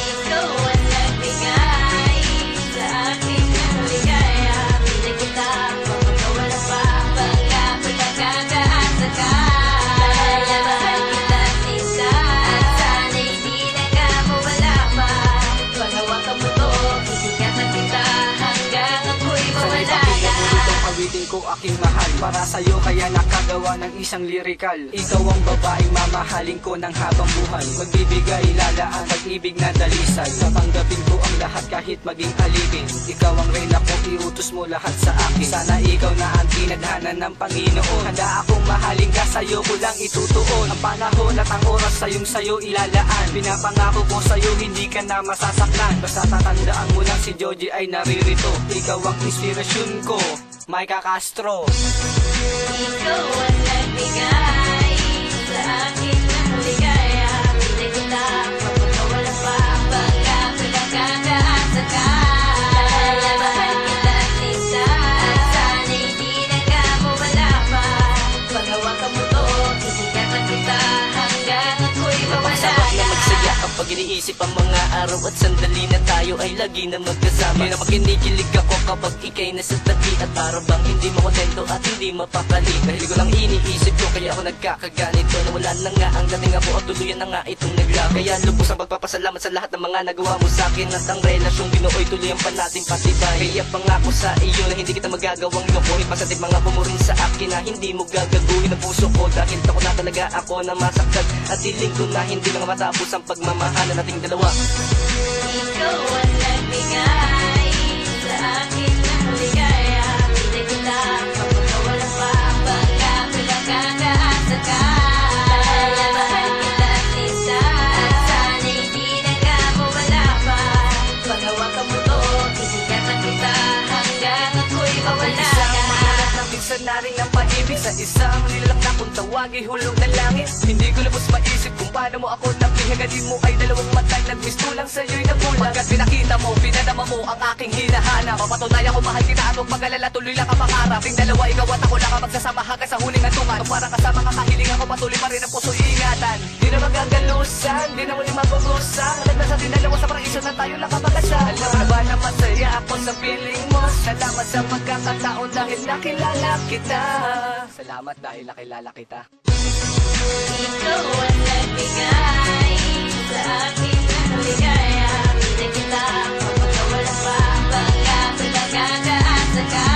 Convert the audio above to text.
Ikaw ang nagbigay sa akin ng ligaya. Piling kita, mapagkawala pa, pagkapag nakakaasa ka. Dahil mahal kita sinta, at sana'y di na ka mawala pa. Paghawakan mo to, iingatan kita hanggang ako'y mawala ka. Awitin ko aking mahal, para sa'yo kaya nakagawa ng isang lirikal. Ikaw ang babaeng mamahalin ko ng habang buhay. Magbibigay lalaan, pag-ibig na dalisay. Tatanggapin ko ang lahat kahit maging alipin. Ikaw ang reyna ko, iutos mo lahat sa akin. Sana ikaw na ang tinadhana ng Panginoon. Handa akong mahalin ka, sa'yo ko lang itutuon. Ang panahon at ang oras sa'yo ilalaan. Pinapangako ko sa'yo, hindi ka na masasaktan. Basta tatandaan mo lang si Joji ay naririto. Ikaw ang inspirasyon ko, Micah Castro. Ikaw ang nagbigay sa akin ng ligaya. Piling kita, mapagkawala pa, pagkapag nakakaasa ka. Dahil mahal kita sinta, at sana'y di na ka mawala pa. Paghawakan mo to, iingatan kita hanggang ako'y mawala Sarap na ka. magsaya kapag iniisip ang mga araw at sandali na tayo ay lagi na magkasama. Di na makinikilig ako kapag ikay nasa tabi, at para bang hindi makontento at hindi mapakali. Dahil ko lang iniisip ko kaya ako nagkakaganito, na wala na nga ang dating ako at tuluyan na nga itong nagla. Kaya lubos ang pagpapasalamat sa lahat ng mga nagawa mo sa akin, at ang relasyong binuoy tuluyan pa natin patibay. Kaya pangako sa iyo na hindi kita magagawang loko. Ipasatid mga mo rin sa akin na hindi mo gagaguhin ang puso ko, dahil tako na talaga ako na masaktan. At hiling ko na hindi na matapos ang pagmamahalan nating dalawa. Ikaw ang nagbigay sa akin ng ligaya. Piling kita, mapagkawala pa, pagkapag nakakaasa ka. Dahil mahal kita sinta, at sana'y di na ka mawala pa. Paghawakan mo to, iingatan kita hanggang ako'y mawala ka. Minsan na rin ang pag-ibig sa isang nilalak na kung tawagi hulog ng langit. Hindi ko lubos maisip kung paano mo ako napihagadin mo ay dalawang matay. Nagmisto lang sa'yo'y nabulag. Pagkat pinakita mo, pinadama mo ang aking hinahanap. Papatunay ako mahal kita at huwag mag-alala, tuloy lang ang pangarap. Ting dalawa, ikaw at ako lang ang magsasama hanggang sa huling antungan. Parang kasama ka kahiling ako, patuloy pa rin ang puso'y ingatan. Di na magagalusan, di na muli mabubusan. Alam na sa ating dalawa sa paraiso na tayo lang kapag-asal. Alam na ba na masaya ako sa feeling mo? Salamat sa pagkakataon dahil nakilala kita. Salamat dahil nakilala kita. Ikaw ang nagbigay sa akin ng ligaya. Piling kita, mapagkawala pa, pagkapag nakakaasa ka.